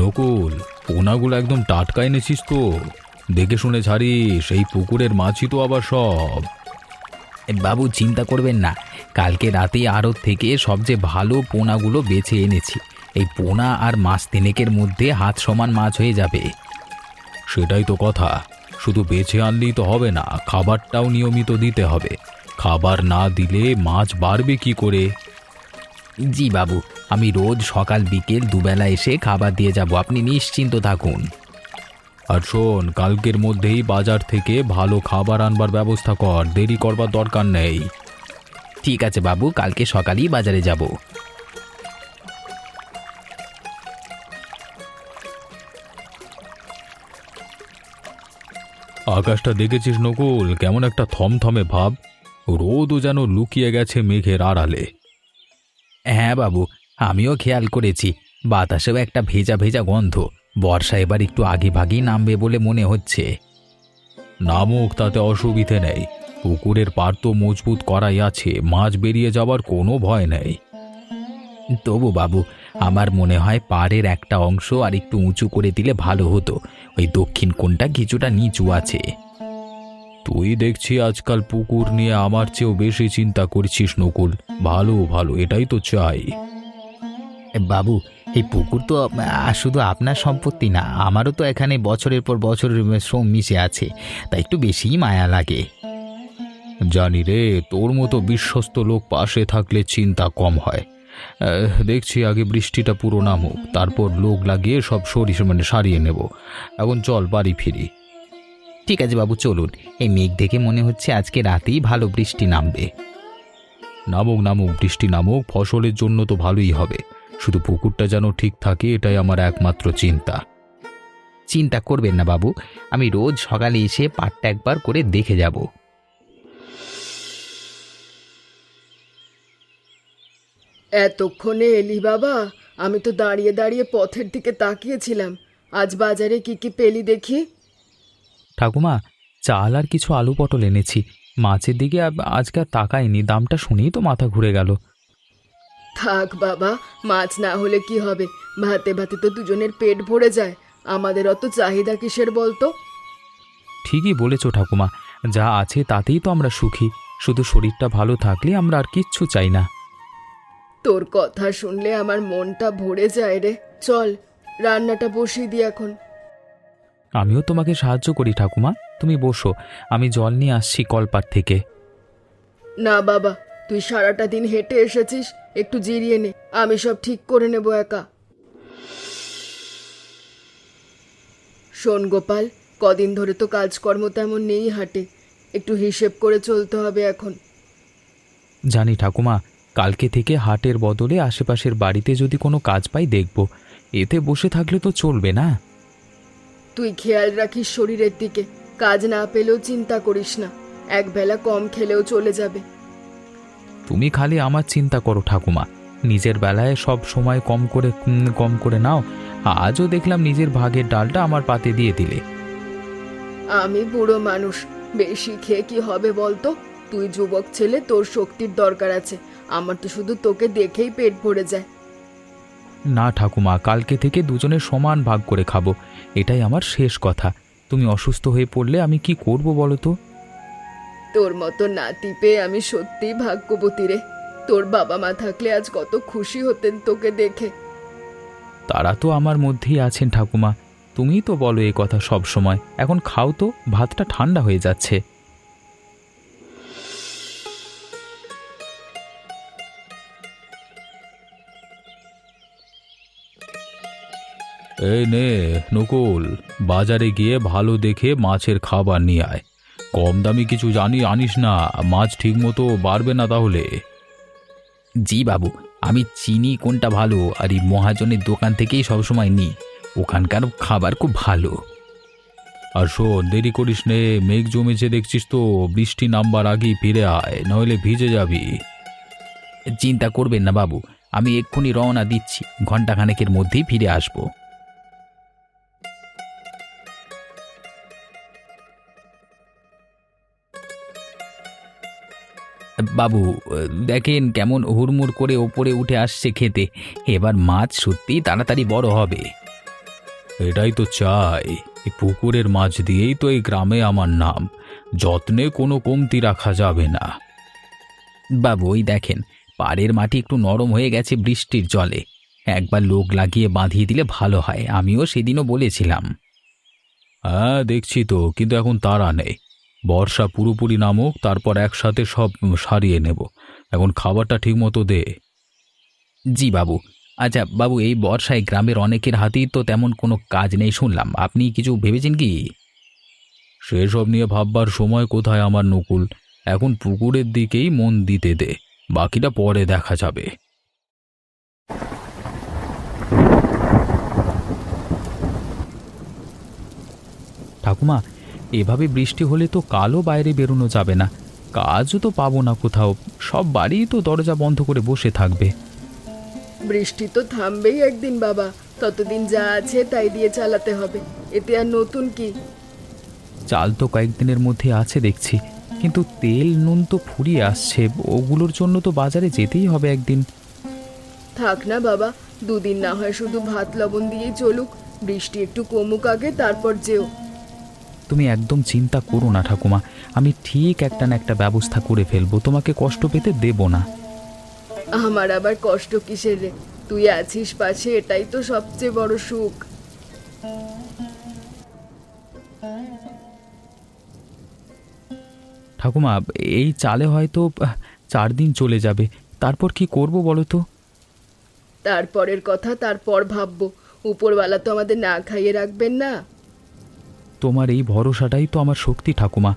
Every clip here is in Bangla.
নকুল, পোনাগুলো একদম টাটকা এনেছিস তো? দেখে শুনে ছাড়িস, এই পুকুরের মাছই তো আবার সব। বাবু চিন্তা করবেন না, কালকে রাতে আড়ত থেকে সবচেয়ে ভালো পোনাগুলো বেছে এনেছি। এই পোনা আর মাছ তিনেকের মধ্যে হাত সমান মাছ হয়ে যাবে। সেটাই তো কথা, শুধু বেছে আনলেই তো হবে না, খাবারটাও নিয়মিত দিতে হবে। খাবার না দিলে মাছ বাড়বে কি করে? জি বাবু, আমি রোজ সকাল বিকেল দুবেলা এসে খাবার দিয়ে যাব, আপনি নিশ্চিন্ত থাকুন। আর শোন, কালকের মধ্যেই বাজার থেকে ভালো খাবার আনবার ব্যবস্থা কর, দেরি করবার দরকার নেই। ঠিক আছে বাবু, কালকে সকালেই বাজারে যাব। আকাশটা দেখেছিস নকুল, কেমন একটা থমথমে ভাব? রোদও যেন লুকিয়ে গেছে মেঘের আড়ালে। হ্যাঁ বাবু, আমিও খেয়াল করেছি, বাতাসেও একটা ভেজা ভেজা গন্ধ। বর্ষা এবার একটু আগে ভাগেই নামবে বলে মনে হচ্ছে। নামুক, তাতে অসুবিধে নেই। পুকুরের পাড় তো মজবুত করাই আছে, মাছ বেরিয়ে যাবার কোনো ভয় নেই। তবু বাবু, আমার মনে হয় পাড়ের একটা অংশ আর একটু উঁচু করে দিলে ভালো হতো। ওই দক্ষিণ কোণটা কিছুটা নিচু আছে। তুই দেখছি আজকাল পুকুর নিয়ে আমার চেয়েও বেশি চিন্তা করছিস নকুল। ভালো ভালো, এটাই তো চাই। বাবু, এই পুকুর তো শুধু আপনার সম্পত্তি না, আমারও তো এখানে বছরের পর বছরের শ্রম মিশে আছে, তাই একটু বেশিই মায়া লাগে। জানি রে, তোর মতো বিশ্বস্ত লোক পাশে থাকলে চিন্তা কম হয়। দেখছি আগে বৃষ্টিটা পুরো নামুক, তারপর লোক লাগিয়ে সব সারিয়ে নেব। এখন চল বাড়ি ফিরি। ঠিক আছে বাবু, চলুন। এই মেঘ দেখে মনে হচ্ছে আজকে রাতেই ভালো বৃষ্টি নামবে। নামুক নামুক, বৃষ্টি নামুক, ফসলের জন্য তো ভালোই হবে। শুধু পুকুরটা যেন ঠিক থাকে, এটাই আমার একমাত্র চিন্তা। চিন্তা করবেন না বাবু, আমি রোজ সকালে এসে পাটটা একবার করে দেখে যাব। এতক্ষণে এলি বাবা? আমি তো দাঁড়িয়ে দাঁড়িয়ে পথের দিকে তাকিয়েছিলাম। আজ বাজারে কি কি পেলি দেখি? ঠাকুমা, চাল আর কিছু আলু পটল এনেছি। মাছের দিকে আজকে আর তাকাইনি, দামটা শুনেই তো মাথা ঘুরে গেল। থাক বাবা, মাছ না হলে কি হবে, ভাতে ভাতে তো দুজনের পেট ভরে যায়। আমাদের অত চাহিদা কিসের বলতো? ঠিকই বলেছো ঠাকুমা, যা আছে তাতেই তো আমরা সুখী। শুধু শরীরটা ভালো থাকলে আমরা আর কিচ্ছু চাই না। তোর কথা শুনলে আমার মনটা ভরে যায় রে। চল, রান্নাটা বসিয়ে দি এখন। আমিও তোমাকে সাহায্য করি ঠাকুমা, তুমি বসো, আমি জল নিয়ে আসছি কলপার থেকে। না বাবা, তুই সারাটা দিন হেঁটে এসেছিস, একটু জিরিয়ে নে, আমি সব ঠিক করে নেব একা। শোন গোপাল, কদিন ধরে তো কাজকর্ম তেমন নেই হাটে, একটু হিসেব করে চলতে হবে এখন। জানি ঠাকুমা, কালকে থেকে হাটের বদলে আশেপাশের বাড়িতে যদি কোনো কাজ পাই দেখব। এতে বসে থাকলে তো চলবে না। তুই খেয়াল রাখিস শরীরের দিকে, কাজ না পেলেও চিন্তা করিস না, একবেলা কম খেলেও চলে যাবে। তুমি খালি আমার চিন্তা করো ঠাকুমা, নিজের বেলায় সব সময় কম করে নাও। আজও দেখলাম নিজের ভাগের ডালটা আমার পাতে দিয়ে দিলে। আমি বুড়ো মানুষ, বেশি খেয়ে কি হবে বলতো? তুই যুবক ছেলে, তোর শক্তির দরকার আছে, আমার তো শুধু তোকে দেখেই পেট ভরে যায়। না ঠাকুমা, কালকে থেকে দুজনের সমান ভাগ করে খাবো, এটাই আমার শেষ কথা। তুমি অসুস্থ হয়ে পড়লে আমি কি করব বলো তো? তোর মতো নাতি পেয়ে আমি সত্যিই ভাগ্যবতী রে। তোর বাবা মা থাকলে আজ কত খুশি হতেন তোকে দেখে। তারা তো আমার মধ্যেই আছেন ঠাকুমা, তুমিই তো বলো এ কথা সব সময়। এখন খাও তো, ভাতটা ঠান্ডা হয়ে যাচ্ছে। এই নে নকুল, বাজারে গিয়ে ভালো দেখে মাছের খাবার নিয়ে আয়। কম দামি কিছু আনিস না, মাছ ঠিক মতো বাড়বে না তাহলে। জি বাবু, আমি চিনি কোনটা ভালো, আর এই মহাজনের দোকান থেকেই সবসময় নিই, ওখানকার খাবার খুব ভালো। আর শোন, দেরি করিস নে, মেঘ জমেছে দেখছিস তো, বৃষ্টি নামবার আগেই ফিরে আয়, নইলে ভিজে যাবি। চিন্তা করবেন না বাবু, আমি এক্ষুনি রওনা দিচ্ছি, ঘন্টাখানেকের মধ্যেই ফিরে আসব। বাবু, দেখেন কেমন হুড়মুড় করে ওপরে উঠে আসছে খেতে। এবার মাছ সত্যিই তাড়াতাড়ি বড় হবে। এটাই তো চাই। এই পুকুরের মাছ দিয়েই তো এই গ্রামে আমার নাম, যত্নে কোনো কমতি রাখা যাবে না। বাবু ওই দেখেন, পাড়ের মাটি একটু নরম হয়ে গেছে বৃষ্টির জলে। একবার লোক লাগিয়ে বাঁধিয়ে দিলে ভালো হয়, আমিও সেদিনও বলেছিলাম। হ্যাঁ দেখছি তো, কিন্তু এখন তাড়া নেই। বর্ষা পুরোপুরি নামুক, তারপর একসাথে সব সারিয়ে নেব। এখন খাবারটা ঠিক মতো দে। জি বাবু। আচ্ছা বাবু, এই বর্ষায় গ্রামের অনেকের হাতেই তো তেমন কোনো কাজ নেই শুনলাম, আপনি কিছু ভেবেছেন কি? সেসব নিয়ে ভাববার সময় কোথায় আমার নকুল? এখন পুকুরের দিকেই মন দিতে দে, বাকিটা পরে দেখা যাবে। ঠাকুমা, এভাবে বৃষ্টি হলে তো কালও বাইরে বেরোনো যাবে না, কাজও তো পাবো না কোথাও, সব বাড়ি তো দরজা বন্ধ করে বসে থাকবে। বৃষ্টি তো থামবেই একদিন বাবা, ততদিন যা আছে তাই দিয়ে চালাতে হবে। এতে আর নতুন কি? চাল তো কয়েকদিনের মধ্যে আছে দেখছি, কিন্তু তেল নুন তো ফুরিয়ে আসছে, ওগুলোর জন্য তো বাজারে যেতেই হবে একদিন। থাক না বাবা, দুদিন না হয় শুধু ভাত লবণ দিয়েই চলুক। বৃষ্টি একটু কমুক আগে, তারপর যেও। তুমি একদম চিন্তা করো না ঠাকুমা, আমি ঠিক একটা না একটা ব্যবস্থা করে ফেলবো, তোমাকে কষ্ট পেতে দেব না। আমার আবার কষ্ট কিসের রে? তুই আছিস পাশে, এটাই তো সবচেয়ে বড় সুখ। ঠাকুমা, এই চালে হয়তো 4 দিন চলে যাবে, তারপর কি করব বলো তো? তারপরের কথা তারপর ভাববো। উপরওয়ালা তো আমাদের না খাইয়ে রাখবেন না। তোমার এই ভরসাটাই তো আমার শক্তি ঠাকুমা।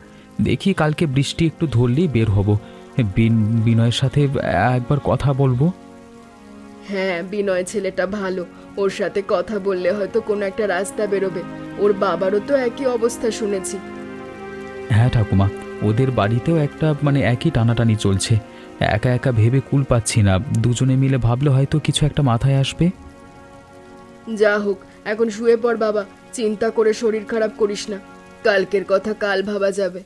দেখি কালকে বৃষ্টি একটু ধরলেই বের হব, বিনয়ের সাথে একবার কথা বলবো। হ্যাঁ, বিনয় ছেলেটা ভালো, ওর সাথে কথা বললে হয়তো কোনো একটা রাস্তা বেরোবে। ওর বাবারও তো একই অবস্থা শুনেছি। হ্যাঁ ঠাকুমা, ওদের বাড়িতেও একটা একই টানাটানি চলছে, একা একা ভেবে কুল পাচ্ছি না, দুজনে মিলে ভাবলে হয়তো কিছু একটা মাথায় আসবে। যা হোক, এখন শুয়ে পড় বাবা, চিন্তা করে শরীর খারাপ করিস না। কালকের কথা কাল ভাবা যাবে।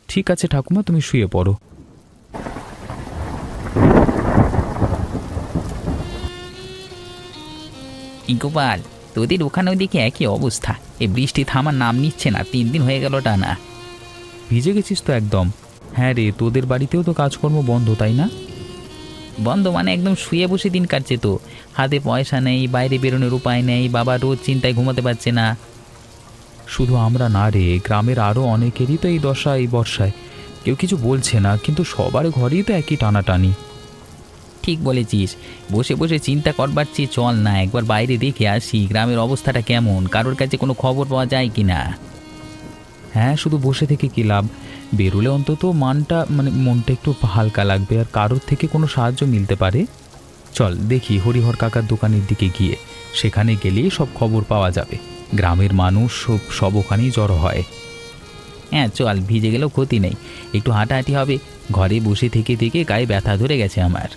ঠিক আছে ঠাকুমা, তুমি শুয়ে পড়ো। গোপাল, তোদের ওখানে ওইদিকে একই অবস্থা, এই বৃষ্টি থামার নাম নিচ্ছে না, 3 দিন হয়ে গেল টানা। ভিজে গেছিস তো একদম। হ্যাঁ রে, তোদের বাড়িতেও তো কাজকর্ম বন্ধ, তাই না? বন্ধ মানে একদম শুয়ে বসে দিন কাটছে তো, হাতে পয়সা নেই, বাইরে বেরোনোর উপায় নেই, বাবা রোজ চিন্তায় ঘুমাতে পারছে না। শুধু আমরা না রে, গ্রামের আরও অনেকেরই তো এই দশা এই বর্ষায়। কেউ কিছু বলছে না, কিন্তু সবার ঘরেই তো একই টানাটানি। ঠিক বলেছিস, বসে বসে চিন্তা করবার চেয়ে চল না একবার বাইরে দেখে আসি গ্রামের অবস্থাটা কেমন, কারোর কাছে কোনো খবর পাওয়া যায় কি না। হ্যাঁ, শুধু বসে থেকে কী লাভ? বেরোলে অন্তত মনটা একটু হালকা লাগবে, আর কারোর থেকে কোনো সাহায্য মিলতে পারে। চল দেখি হরিহর কাকার দোকানের দিকে গিয়ে, সেখানে গেলেই সব খবর পাওয়া যাবে। গ্রামের মানুষ সব ওখানেই জড়ো হয়। হ্যাঁ চল, ভিজে গেলেও ক্ষতি নেই, একটু হাঁটাহাঁটি হবে। ঘরে বসে থেকে থেকে গায়ে ব্যথা ধরে গেছে আমার।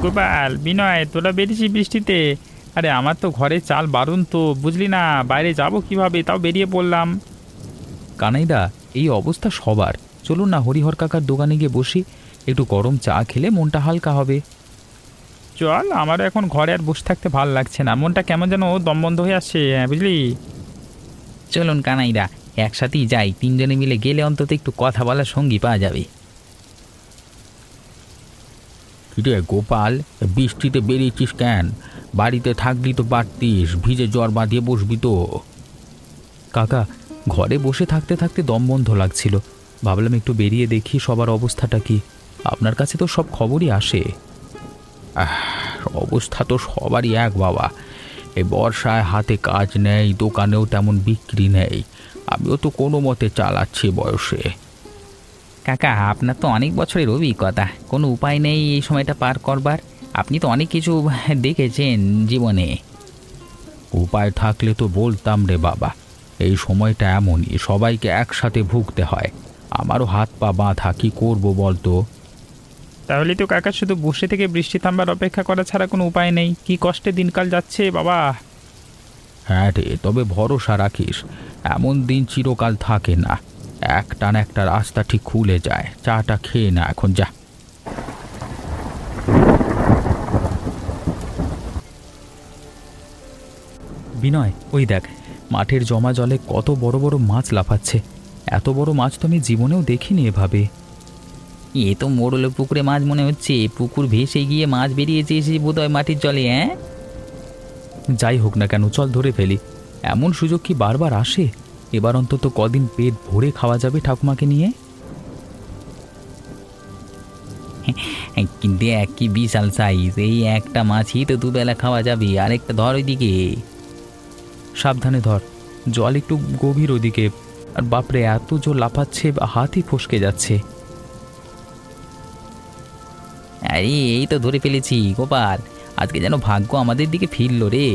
গোপাল, বিনয়, তোরা বেরিয়েছিস বৃষ্টিতে? আরে আমার তো ঘরে চাল বারণ, তো বুঝলি না, বাইরে যাব কিভাবে, তাও বেরিয়ে পড়লাম। কানাইদা, এই অবস্থা সবার, চলুন না হরিহর কাকার দোকানে গিয়ে বসি, একটু গরম চা খেলে মনটা হালকা হবে। চল, আমার এখন ঘরে আর বসে থাকতে ভালো লাগছে না, মনটা কেমন যেন দম বন্ধ হয়ে আসছে, বুঝলি? চলুন কানাইদা, একসাথেই যাই, 3 জনে মিলে গেলে অন্তত একটু কথা বলার সঙ্গী পাওয়া যাবে। কিরে গোপাল, বৃষ্টিতে বেরিয়েছিস কেন? বাড়িতে থাকলি তো পারতিস, ভিজে জ্বর বাঁধিয়ে বসবি তো। কাকা, ঘরে বসে থাকতে থাকতে দম বন্ধ লাগছিল, ভাবলাম একটু বেরিয়ে দেখি সবার অবস্থাটা কি। আপনার কাছে তো সব খবরই আসে। অবস্থা তো সবারই এক বাবা। এই বর্ষায় হাতে কাজ নেই, দোকানেও তেমন বিক্রি নেই, আমিও তো কোনো মতে চালাচ্ছি বয়সে। কাকা, আপনার তো অনেক বছরের অভিজ্ঞতা, কোনো উপায় নেই এই সময়টা পার করবার? আপনি তো অনেক কিছু দেখেছেন জীবনে। উপায় থাকলে তো বলতাম রে বাবা, এই সময়টা এমনই, সবাইকে একসাথে ভুগতে হয়। আমারও হাত পা বাঁধা, কি করবো বলতো? তাহলে তো কাকা শুধু বসে থেকে বৃষ্টি থামবার অপেক্ষা করা ছাড়া কোনো উপায় নেই। কি কষ্টে দিনকাল যাচ্ছে বাবা। হ্যাঁ রে, তবে ভরসা রাখিস, এমন দিন চিরকাল থাকে না, একটা না একটা রাস্তা ঠিক খুলে যায়। চাটা খেয়ে না এখন, যা। বিনয়, ওই দেখ, মাঠের জমা জলে কত বড় বড় মাছ লাফাচ্ছে। এত বড় মাছ তো আমি জীবনেও দেখিনি এভাবে। এ তো মোড়লের পুকুরে মাছ মনে হচ্ছে, পুকুর ভেসে গিয়ে মাছ বেরিয়েছে এসে বোধহয় মাটির জলে। হ্যাঁ, যাই হোক না কেন, চল ধরে ফেলি। এমন সুযোগ কি বারবার আসে? এবার অন্তত কদিন পেট ভরে খাওয়া যাবে ঠাকুমাকে নিয়ে। কিন্তু এক কি বিশাল সাইজ, এই একটা মাছই তো দুবেলা খাওয়া যাবে। আরেকটা ধর ওইদিকে। সাবধানে ধর, জল একটু গভীর ওদিকে। আর বাপরে, এত জোর লাফাচ্ছে, হাতই ফসকে যাচ্ছে। আরে এই তো ধরে ফেলেছি গোপাল, আজকে যেন ভাগ্য আমাদের দিকে ফিরল রে।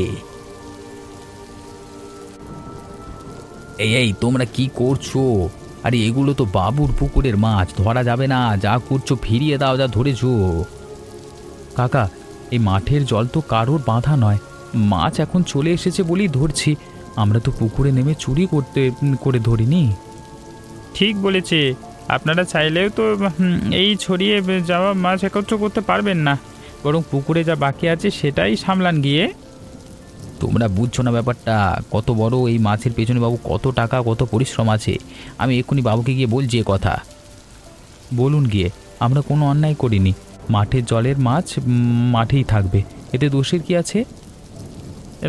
এই তোমরা কি করছো? আরে এগুলো তো বাবুর পুকুরের মাছ, ধরা যাবে না। যা করছো ফিরিয়ে দাও যা ধরেছো। কাকা, এই মাঠের জল তো কারোর বাঁধা নয়। মাছ এখন চলে এসেছে বলেই ধরছি। আমরা তো পুকুরে নেমে চুরি করে ধরিনি। ঠিক বলেছে, আপনারা চাইলেও তো এই ছড়িয়ে যাওয়া মাছ একত্র করতে পারবেন না, বরং পুকুরে যা বাকি আছে সেটাই সামলান গিয়ে। তোমরা বুঝছো না ব্যাপারটা, কত বড় এই মাছের পেছনে বাবু কত টাকা কত পরিশ্রম আছে। আমি এক্ষুনি বাবুকে গিয়ে বলছি এ কথা। বলুন গিয়ে, আমরা কোনো অন্যায় করিনি। মাঠের জলের মাছ মাঠেই থাকবে, এতে দোষের কি আছে?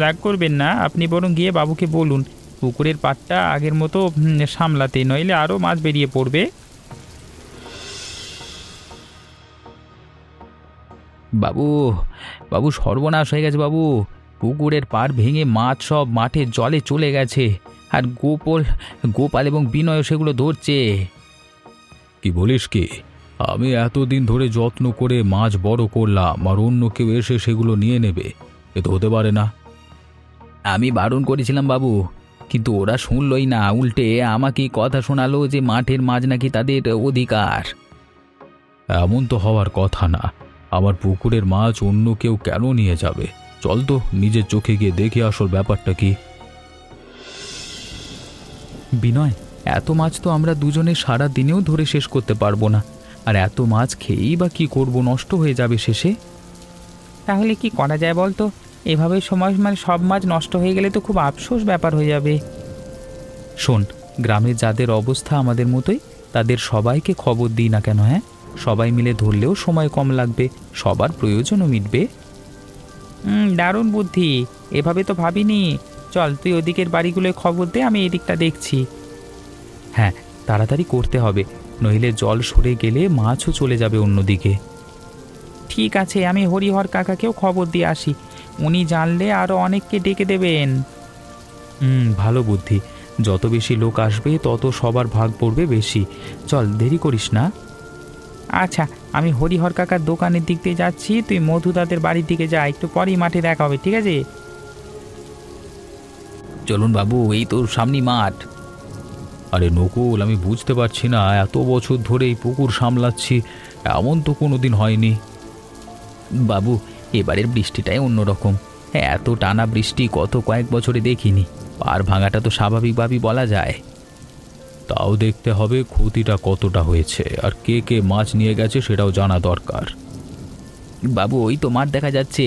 রাগ করবেন না, আপনি বরং গিয়ে বাবুকে বলুন পুকুরের পাড়টা আগের মতো সামলাতে, নইলে আরও মাছ বেরিয়ে পড়বে। বাবু, বাবু সর্বনাশ হয়ে গেছে বাবু, পুকুরের পাড় ভেঙে মাছ সব মাঠের জলে চলে গেছে। আর গোপাল এবং বিনয় সেগুলো ধরছে। কি বলিস কি? আমি এতদিন ধরে যত্ন করে মাছ বড় করলাম, আর অন্য কেউ এসে সেগুলো নিয়ে নেবে? এ তো হতে পারে না। আমি বারণ করেছিলাম বাবু, কিন্তু ওরা শুনলই না, উল্টে আমাকে কথা শোনালো যে মাঠের মাছ নাকি তাদের অধিকার। এমন তো হওয়ার কথা না। আমার পুকুরের মাছ অন্য কেউ কেন নিয়ে যাবে? চল তো নিজের চোখে গিয়ে দেখে আসল ব্যাপারটা কি। বিনয়, এত মাছ তো আমরা দুজনে সারা দিনেও ধরে শেষ করতে পারবো না। আর এত মাছ খেয়েই বা কি করব, নষ্ট হয়ে যাবে শেষে। তাহলে কি করা যায় বলতো? এভাবে সময় সব মাছ নষ্ট হয়ে গেলে তো খুব আফসোস ব্যাপার হয়ে যাবে। শোন, গ্রামের যাদের অবস্থা আমাদের মতোই, তাদের সবাইকে খবর দিই না কেন? হ্যাঁ, সবাই মিলে ধরলেও সময় কম লাগবে, সবার প্রয়োজনও মিটবে। দারুণ বুদ্ধি, এভাবে তো ভাবিনি। চল তুই ওদিকের বাড়িগুলোয় খবর দে, আমি এদিকটা দেখছি। হ্যাঁ, তাড়াতাড়ি করতে হবে, নইলে জল সরে গেলে মাছও চলে যাবে অন্যদিকে। ঠিক আছে, আমি হরিহর কাকাকেও খবর দিয়ে আসি, উনি জানলে আরও অনেককে ডেকে দেবেন। ভালো বুদ্ধি। যত বেশি লোক আসবে তত সবার ভাগ পড়বে বেশি। চল, দেরি করিস না। আচ্ছা, আমি হরিহর কাকার দোকানের দিক দিয়ে যাচ্ছি, তুই মধুদাদের বাড়ির দিকে যা, একটু পরেই মাঠে দেখা হবে, ঠিক আছে? চলুন বাবু, এই তো সামনে মাঠ। আরে নকুল, আমি বুঝতে পারছি না, এত বছর ধরে এই পুকুর সামলাচ্ছি, এমন তো কোনোদিন হয়নি। বাবু, এবারের বৃষ্টিটাই অন্যরকম। এত টানা বৃষ্টি গত কয়েক বছরে দেখিনি। পার ভাঙাটা তো স্বাভাবিকভাবেই বলা যায়। তাও দেখতে হবে ক্ষতিটা কতটা হয়েছে, আর কে কে মাছ নিয়ে গেছে সেটাও জানা দরকার। বাবু, ওই তো মাঠ দেখা যাচ্ছে।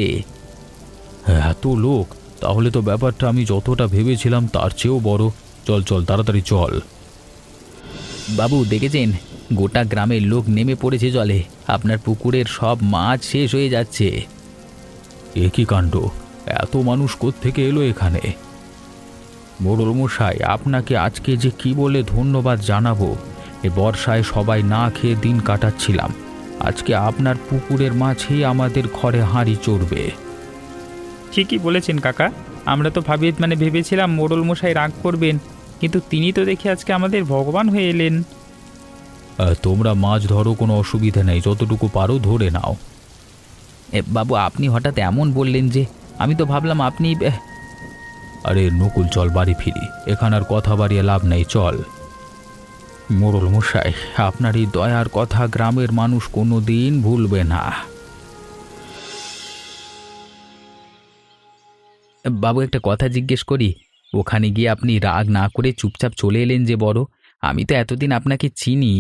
এত লোক, তাহলে তো ব্যাপারটা আমি যতটা ভেবেছিলাম তার চেয়েও বড়। চল চল, তাড়াতাড়ি চল। বাবু দেখেছেন, গোটা গ্রামের লোক নেমে পড়েছে জলে। আপনার পুকুরের সব মাছ শেষ হয়ে যাচ্ছে। এ কি কাণ্ড! এত মানুষ কোত্থেকে এলো এখানে? মোড়ল মশাই, আপনাকে আজকে যে কি বলে ধন্যবাদ জানাবো। এ বর্ষায় সবাই না খেয়ে দিন কাটাচ্ছিলাম, আজকে আপনার পুকুরের মাছই আমাদের ঘরে হাঁড়ি চড়বে। ঠিকই বলেছেন কাকা, আমরা তো ভেবেছিলাম মোড়ল মশাই রাগ করবেন, কিন্তু তিনি তো দেখি আজকে আমাদের ভগবান হয়ে এলেন। তোমরা মাছ ধরো, কোনো অসুবিধা নেই, যতটুকু পারো ধরে নাও। বাবু, আপনি হঠাৎ এমন বললেন যে আমি তো ভাবলাম আপনি। আরে নকুল, চল বাড়ি ফিরি, এখানে আর কথা বাড়িয়ে লাভ নেই, চল। মোড়ল মশাই, আপনার এই দয়ার কথা গ্রামের মানুষ কোনো দিন ভুলবে না। বাবু, একটা কথা জিজ্ঞেস করি, ওখানে গিয়ে আপনি রাগ না করে চুপচাপ চলে এলেন যে বড়? আমি তো এতদিন আপনাকে চিনি।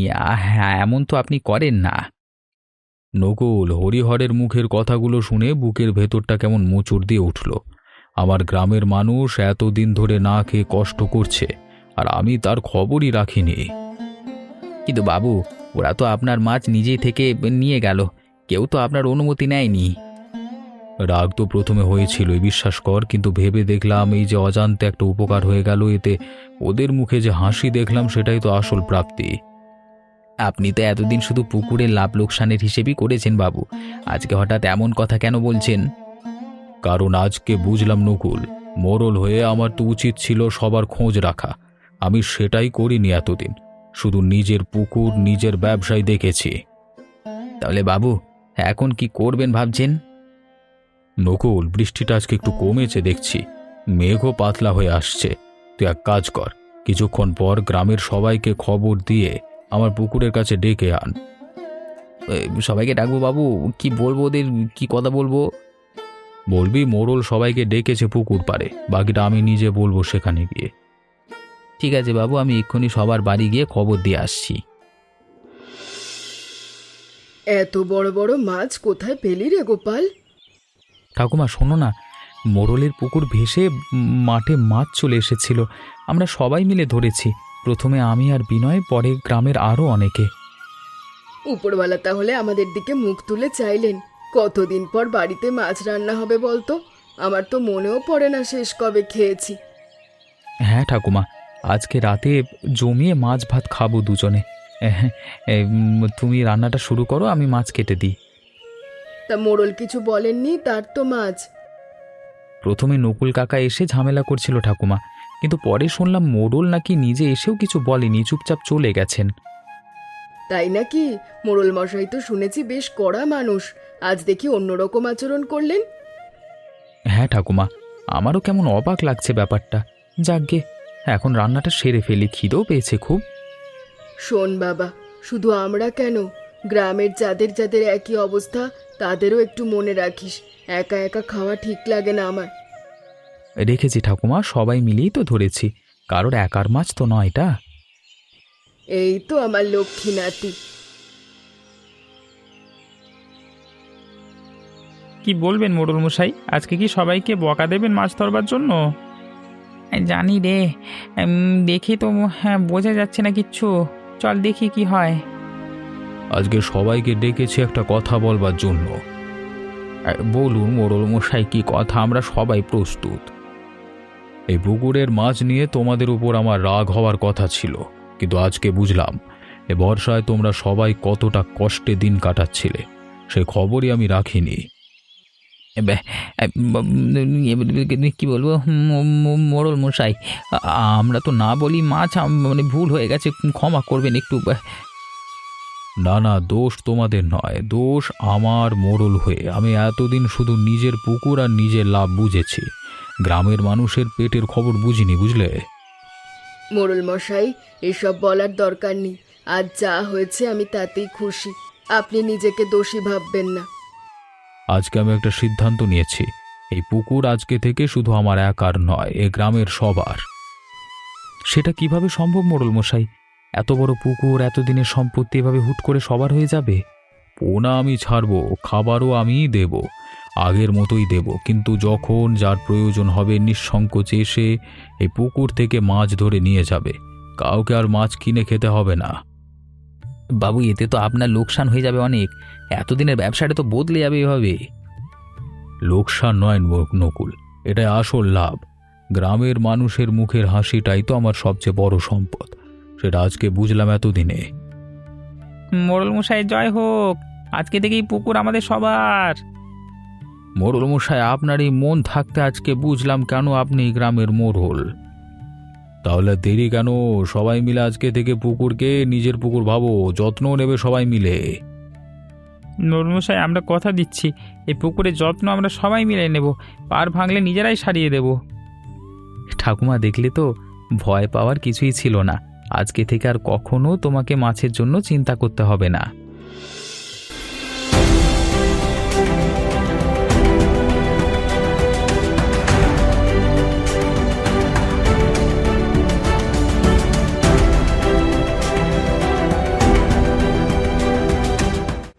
হ্যাঁ, এমন তো আপনি করেন না। নকুল, হরিহরের মুখের কথাগুলো শুনে বুকের ভেতরটা কেমন মোচড় দিয়ে উঠল। আমার গ্রামের মানুষ এতদিন ধরে না খেয়ে কষ্ট করছে, আর আমি তার খবরই রাখিনি। কিন্তু বাবু, ওরা তো আপনার মাছ নিজেই থেকে নিয়ে গেল, কেউ তো আপনার অনুমতি নেয়নি। রাগ তো প্রথমে হয়েছিল, বিশ্বাস কর, কিন্তু ভেবে দেখলাম এই যে অজান্তে একটা উপকার হয়ে গেল, এতে ওদের মুখে যে হাসি দেখলাম সেটাই তো আসল প্রাপ্তি। আপনি তো এতদিন শুধু পুকুরের লাভ লোকসানের হিসেবই করেছেন বাবু, আজকে হঠাৎ এমন কথা কেন বলছেন? কারণ আজকে বুঝলাম নকুল, মোড়ল হয়ে আমার তো উচিত ছিল সবার খোঁজ রাখা। আমি সেটাই করিনি এতদিন, শুধু নিজের পুকুর নিজের ব্যবসায় দেখেছি। তাহলে বাবু, এখন কি করবেন ভাবছেন? নকুল, বৃষ্টিটা আজকে একটু কমেছে দেখছি, মেঘও পাতলা হয়ে আসছে। তুই এক কাজ কর, কিছুক্ষণ পর গ্রামের সবাইকে খবর দিয়ে আমার পুকুরের কাছে ডেকে আন। সবাইকে ডাকবো বাবু? কি বলবো ওদের, কি কথা বলবো? বলবি মোড়ল সবাইকে ডেকেছে পুকুর পাড়ে, বাকিটা আমি নিজে বলবো সেখানে গিয়ে। ঠিক আছে বাবু, আমি এক্ষুনি সবার বাড়ি গিয়ে খবর দিয়ে আসছি। এত বড় বড় মাছ কোথায় পেলি রে গোপাল? ঠাকুমা শোনো না, মোড়লের পুকুর ভেসে মাঠে মাছ চলে এসেছিল, আমরা সবাই মিলে ধরেছি। প্রথমে আমি আর বিনয়, পরে গ্রামের আরও অনেকে। উপরওয়ালা তাহলে আমাদের দিকে মুখ তুলে চাইলেন। কতদিন পর বাড়িতে মাছ রান্না হবে বলতো? আমার তো মনেও পড়ে না শেষ কবে খেয়েছি। হ্যাঁ ঠাকুমা, আজকে রাতে জমিয়ে মাছ ভাত খাবো দুজনে। তুমি রান্নাটা শুরু করো, আমি মাছ কেটে দিই। তা মোড়ল কিছু বলেননি? তার তো মাছ। প্রথমে নকুল কাকা এসে ঝামেলা করছিল ঠাকুমা, কিন্তু পরে শুনলাম মোড়ল নাকি নিজে এসেও কিছু বলেনি, চুপচাপ চলে গেছেন। তাই নাকি? মোড়ল মশাই তো শুনেছি বেশ কড়া মানুষ, আজ দেখি অন্যরকম আচরণ করলেন। হ্যাঁ ঠাকুমা, আমারও কেমন অবাক লাগছে ব্যাপারটা। যাকগে, এখন রান্নাটা সেরে ফেলি, খিদেও পেয়েছে খুব। শোন বাবা, শুধু আমরা কেন, গ্রামের যাদের যাদের একই অবস্থা তাদেরও একটু মনে রাখিস। একা একা খাওয়া ঠিক লাগে না আমার। রেখেছি ঠাকুমা, সবাই মিলেই তো ধরেছি, কারোর একার মাছ তো নয় এটা। এই তো আমার লক্ষ্মী নাতি। কি বলবেন মোড়ল মশাই, আজকে কি সবাইকে বকা দেবেন মাছ ধরবার জন্য? জানি রে, দেখি তো বোঝা যাচ্ছে না কিচ্ছু, চল দেখি কি হয়। আজকে সবাইকে ডেকেছি একটা কথা বলবার জন্য। বলুন মোড়ল মশাই, কি কথা? আমরা সবাই প্রস্তুত। এই পুকুরের মাছ নিয়ে তোমাদের উপর আমার রাগ হওয়ার কথা ছিল, কিন্তু আজকে বুঝলাম এ বর্ষায় তোমরা সবাই কতটা কষ্টে দিন কাটাচ্ছিলে, সে খবরই আমি রাখিনি। কি বলবো মোড়ল মশাই, আমরা তো না বলি মাছ, মানে ভুল হয়ে গেছে, ক্ষমা করবেন একটু। না না, দোষ তোমাদের নয়, দোষ আমার। মোড়ল হয়ে আমি এতদিন শুধু নিজের পুকুর আর নিজের লাভ বুঝেছি, গ্রামের মানুষের পেটের খবর বুঝিনি, বুঝলে? মোড়ল মশাই, এসব বলার দরকার নেই। আজ যা হয়েছে আমি তাতেই খুশি। আপনি নিজেকে দোষী ভাববেন না। আজকে আমি একটা সিদ্ধান্ত নিয়েছি, এই পুকুর আজকে থেকে শুধু আমার একার নয়, এ গ্রামের সবার। সেটা কিভাবে সম্ভব মোড়ল মশাই? এত বড় পুকুর, এতদিনের সম্পত্তি এভাবে হুট করে সবার হয়ে যাবে? পোনা আমি ছাড়বো, খাবারও আমিই দেব, আগের মতোই দেব, কিন্তু যখন যার প্রয়োজন হবে নিঃসংকোচে এসে এই পুকুর থেকে মাছ ধরে নিয়ে যাবে, কাউকে আর মাছ কিনে খেতে হবে না। বাবু, এতে তো আপনার লোকসান হয়ে যাবে অনেক, এতদিনের ব্যবসাটা তো বদলে যাবে এভাবে। লোকসান নয় নকুল, এটাই আসল লাভ। গ্রামের মানুষের মুখের হাসিটাই তো আমার সবচেয়ে বড় সম্পদ, সেটা আজকে বুঝলাম এতদিনে। মোড়ল মশাই জয় হোক, আজকে থেকেই পুকুর আমাদের সবার। মোড়ল মশাই, আপনার এই মন থাকতে আজকে বুঝলাম কেন আপনি এই গ্রামের মোড়ল। তাহলে দেরি কেন? সবাই মিলে আজকে থেকে পুকুরকে নিজের পুকুর ভাবো, যত্ন নেবে সবাই মিলে। মোড়ল মশাই, আমরা কথা দিচ্ছি, এই পুকুরের যত্ন আমরা সবাই মিলে নেব, পার ভাঙলে নিজেরাই সারিয়ে দেব। ঠাকুমা, দেখলে তো, ভয় পাওয়ার কিছুই ছিল না। আজকে থেকে আর কখনো তোমাকে মাছের জন্য চিন্তা করতে হবে না।